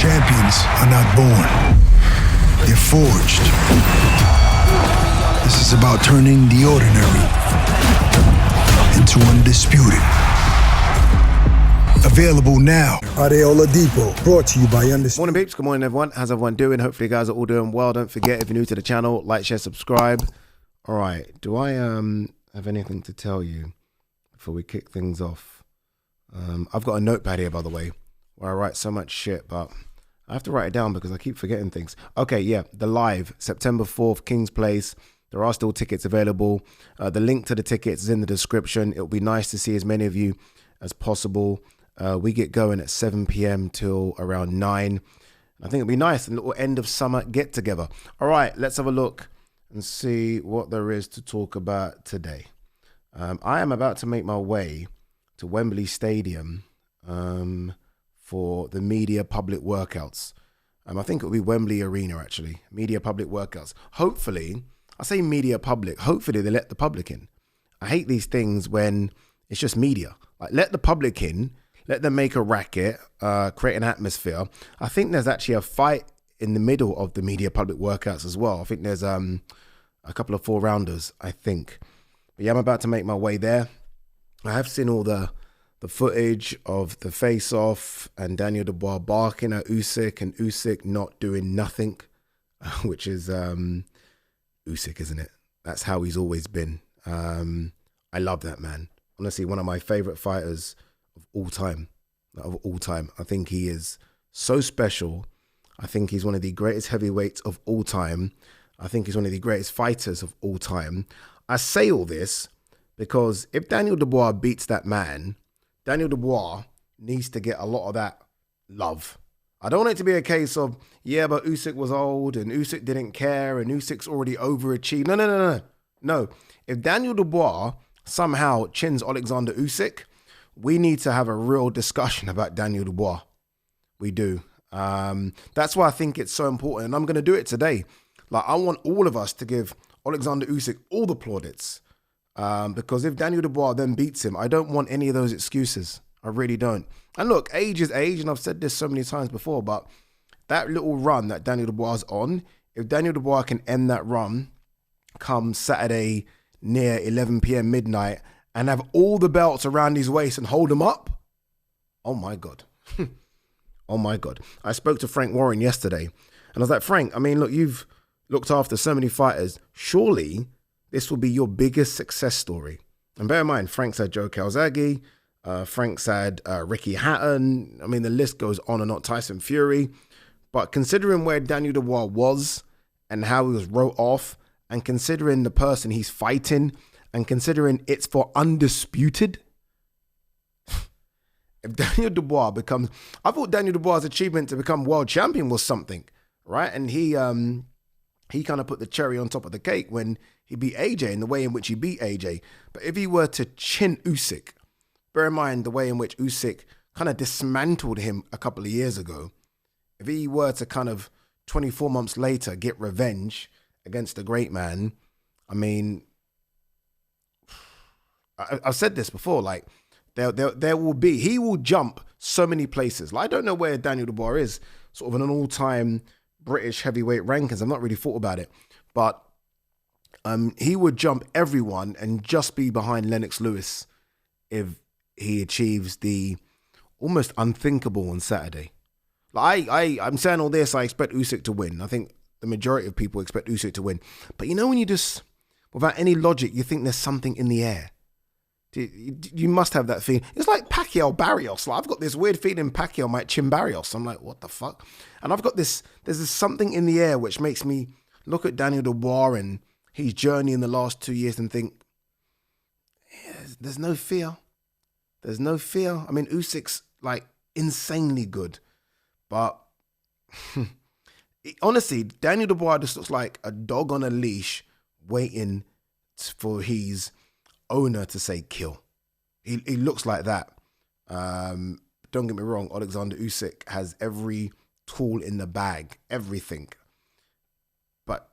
Champions are not born. They're forged. This is about turning the ordinary into undisputed. Available now. Ade Oladipo, brought to you by Undisputed. Morning peeps, good morning everyone. How's everyone doing? Hopefully you guys are all doing well. Don't forget, if you're new to the channel, like, share, subscribe. All right, do I have anything to tell you before we kick things off? I've got a notepad here, by the way, where I write so much shit, but I have to write it down because I keep forgetting things. Okay, yeah, the live, September 4th, King's Place. There are still tickets available. The link to the tickets is in the description. It'll be nice to see as many of you as possible. We get going at 7 p.m. till around 9. I think it'll be nice, a little end of summer get together. All right, let's have a look and see what there is to talk about today. I am about to make my way to Wembley Stadium for the media public workouts. I think it'll be Wembley Arena, actually. Media public workouts. Hopefully, I say media public, hopefully they let the public in. I hate these things when it's just media. Like, let the public in, let them make a racket, create an atmosphere. I think there's actually a fight in the middle of the media public workouts as well. I think there's a couple of 4-rounders, I think. But yeah, I'm about to make my way there. I have seen all the footage of the face-off and Daniel Dubois barking at Usyk and Usyk not doing nothing, which is Usyk, isn't it? That's how he's always been. I love that man. Honestly, one of my favorite fighters of all time. I think he is so special. I think he's one of the greatest heavyweights of all time. I think he's one of the greatest fighters of all time. I say all this because if Daniel Dubois beats that man, Daniel Dubois needs to get a lot of that love. I don't want it to be a case of, yeah, but Usyk was old and Usyk didn't care and Usyk's already overachieved. No. If Daniel Dubois somehow chins Alexander Usyk, we need to have a real discussion about Daniel Dubois. We do. That's why I think it's so important. And I'm going to do it today. Like, I want all of us to give Alexander Usyk all the plaudits. Because if Daniel Dubois then beats him, I don't want any of those excuses. I really don't. And look, age is age, and I've said this so many times before, but that little run that Daniel Dubois is on, if Daniel Dubois can end that run come Saturday near 11 p.m. midnight and have all the belts around his waist and hold him up, oh my God. Oh my God. I spoke to Frank Warren yesterday, and I was like, Frank, I mean, look, you've looked after so many fighters. Surely this will be your biggest success story. And bear in mind, Frank's had Joe Calzaghe, Frank's had Ricky Hatton. I mean, the list goes on and on, Tyson Fury. But considering where Daniel Dubois was and how he was wrote off, and considering the person he's fighting, and considering it's for undisputed, if Daniel Dubois becomes, I thought Daniel Dubois' achievement to become world champion was something, right? And he kind of put the cherry on top of the cake when he beat AJ in the way in which he beat AJ. But if he were to chin Usyk, bear in mind the way in which Usyk kind of dismantled him a couple of years ago. If he were to kind of 24 months later get revenge against the great man, I mean, I've said this before, like, there will be, he will jump so many places. Like, I don't know where Daniel Dubois is, sort of in an all-time British heavyweight rankings. I've not really thought about it, but he would jump everyone and just be behind Lennox Lewis if he achieves the almost unthinkable on Saturday. Like, I'm saying all this, I expect Usyk to win. I think the majority of people expect Usyk to win. But you know when you just, without any logic, you think there's something in the air? You must have that feeling. It's like Pacquiao Barrios. Like, I've got this weird feeling Pacquiao might chin Barrios. I'm like, what the fuck? And I've got this, there's this something in the air which makes me look at Daniel Dubois and his journey in the last 2 years and think, yeah, there's no fear. There's no fear. I mean, Usyk's like insanely good. But honestly, Daniel Dubois just looks like a dog on a leash waiting for his owner to say kill. He looks like that. Don't get me wrong, Alexander Usyk has every tool in the bag, everything. But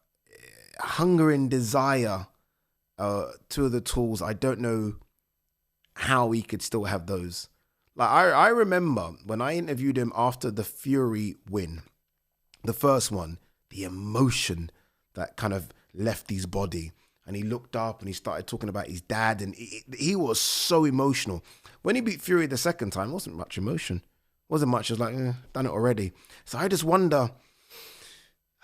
hunger and desire, two of the tools, I don't know how he could still have those. Like I remember when I interviewed him after the Fury win, the first one, the emotion that kind of left his body. And he looked up and he started talking about his dad. And he was so emotional. When he beat Fury the second time, wasn't much emotion. Wasn't much. It was like, done it already. So I just wonder,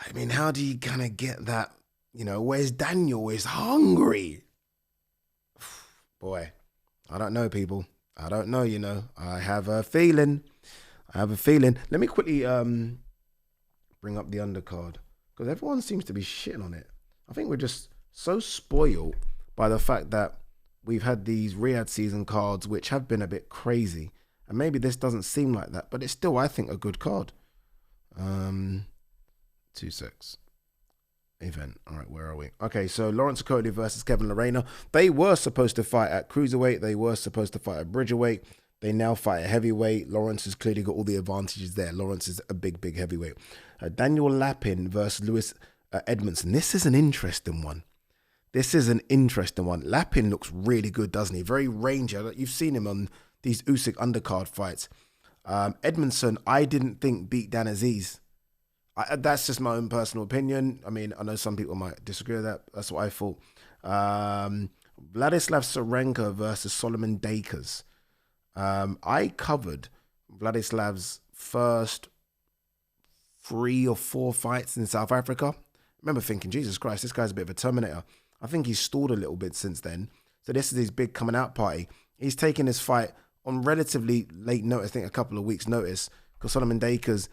I mean, how do you kind of get that, you know, where's Daniel is hungry? Boy, I don't know, people. I don't know, you know. I have a feeling. Let me quickly bring up the undercard. Because everyone seems to be shitting on it. I think we're just so spoiled by the fact that we've had these Riyadh season cards which have been a bit crazy. And maybe this doesn't seem like that, but it's still, I think, a good card. 2-6. Event. All right, where are we? Okay, so Lawrence Cody versus Kevin Lerena. They were supposed to fight at cruiserweight. They were supposed to fight at bridgerweight. They now fight at heavyweight. Lawrence has clearly got all the advantages there. Lawrence is a big heavyweight. Daniel Lapin versus Lewis Edmondson. This is an interesting one. Lapin looks really good, doesn't he? Very rangy. You've seen him on these Usyk undercard fights. Edmondson, I didn't think beat Dan Aziz. That's just my own personal opinion. I mean, I know some people might disagree with that. That's what I thought. Vladislav Serenka versus Solomon Dakers. I covered Vladislav's first 3 or 4 fights in South Africa. I remember thinking, Jesus Christ, this guy's a bit of a Terminator. I think he's stalled a little bit since then. So this is his big coming out party. He's taking his fight on relatively late notice, I think a couple of weeks' notice, because Solomon Dakers'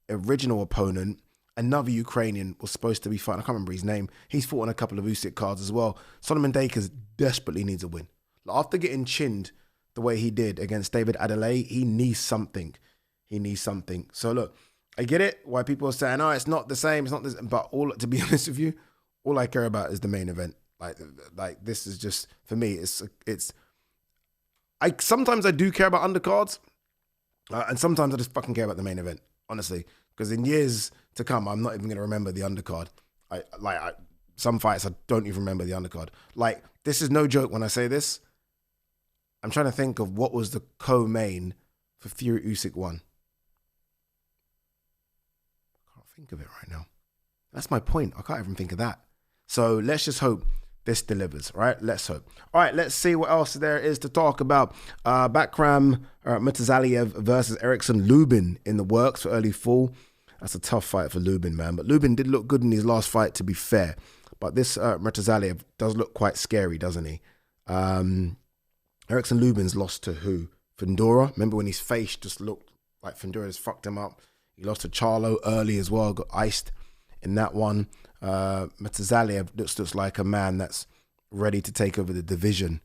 original opponent, another Ukrainian, was supposed to be fighting. I can't remember his name. He's fought on a couple of Usyk cards as well. Solomon Dakers desperately needs a win. After getting chinned the way he did against David Adelaide, he needs something. So look, I get it, why people are saying, oh, it's not the same, it's not this, but to be honest with you, all I care about is the main event. Like this is just, for me, sometimes I do care about undercards, and sometimes I just fucking care about the main event, honestly, because in years to come, I'm not even going to remember the undercard. Some fights, I don't even remember the undercard. Like, this is no joke when I say this. I'm trying to think of what was the co-main for Fury Usyk 1. I can't think of it right now. That's my point. I can't even think of that. So let's just hope this delivers, right? Let's hope. All right, let's see what else there is to talk about. Bakram Mutazaliev versus Erickson Lubin in the works for early fall. That's a tough fight for Lubin, man. But Lubin did look good in his last fight, to be fair. But this Mutazaliev does look quite scary, doesn't he? Erickson Lubin's lost to who? Fundora. Remember when his face just looked like Fundora just fucked him up? He lost to Charlo early as well, got iced in that one. Mutazaliev looks like a man that's ready to take over the division,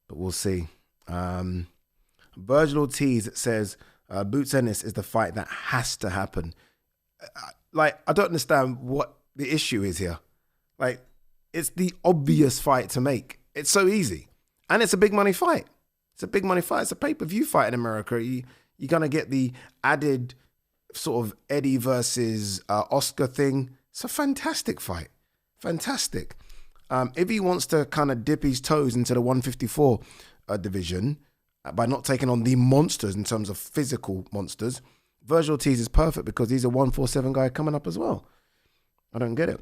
but we'll see. Virgil Ortiz says Boots Ennis is the fight that has to happen. I don't understand what the issue is here. Like, it's the obvious fight to make. It's so easy. And it's a big money fight. It's a pay-per-view fight in America. You're going to get the added sort of Eddie versus Oscar thing. It's a fantastic fight. Fantastic. If he wants to kind of dip his toes into the 154 division by not taking on the monsters in terms of physical monsters, Virgil Ortiz is perfect because he's a 147 guy coming up as well. I don't get it.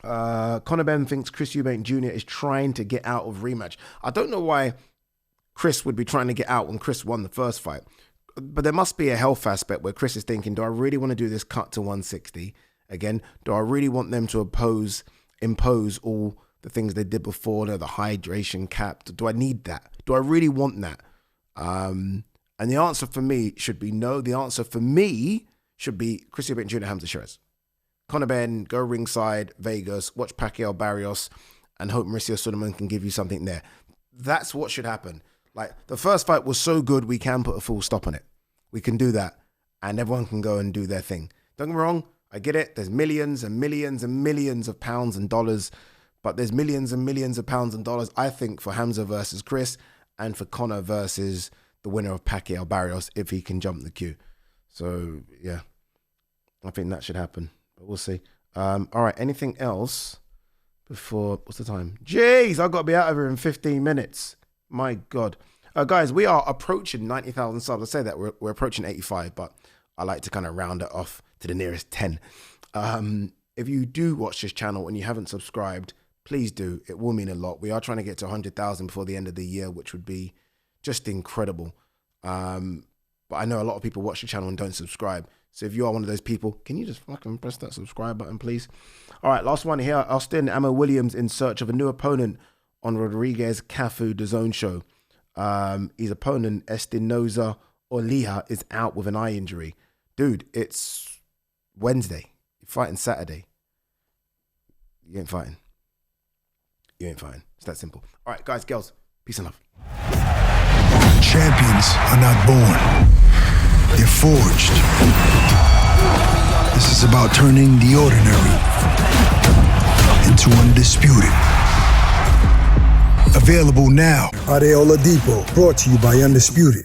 Conor Benn thinks Chris Eubank Jr. is trying to get out of rematch. I don't know why Chris would be trying to get out when Chris won the first fight. But there must be a health aspect where Chris is thinking, do I really want to do this cut to 160? Again, do I really want them to impose all the things they did before, the hydration cap? Do I need that? Do I really want that? And the answer for me should be no. The answer for me should be Chris Eubank Jr. Hamza Shiraz. Conor Benn, go ringside, Vegas, watch Pacquiao Barrios, and hope Mauricio Sulaimán can give you something there. That's what should happen. Like, the first fight was so good, we can put a full stop on it. We can do that, and everyone can go and do their thing. Don't get me wrong, I get it. There's millions and millions and millions of pounds and dollars, but there's millions and millions of pounds and dollars, I think, for Hamza versus Chris, and for Conor versus the winner of Pacquiao Barrios, if he can jump the queue. So, yeah, I think that should happen. But we'll see. All right, anything else before, what's the time? Jeez, I've got to be out of here in 15 minutes. My God. Guys, we are approaching 90,000 subs. I say that we're approaching 85, but I like to kind of round it off to the nearest 10. If you do watch this channel and you haven't subscribed, please do. It will mean a lot. We are trying to get to 100,000 before the end of the year, which would be just incredible. But I know a lot of people watch the channel and don't subscribe. So if you are one of those people, can you just fucking press that subscribe button, please? All right, last one here. Austin Ammo Williams in search of a new opponent on Rodriguez Cafu DAZN show. His opponent, Espinoza Oliha, is out with an eye injury. Dude, it's Wednesday. You're fighting Saturday. You ain't fighting. You ain't fighting. It's that simple. All right, guys, girls, peace and love. Champions are not born. They're forged. This is about turning the ordinary into undisputed. Available now. Ade Gman, brought to you by Undisputed.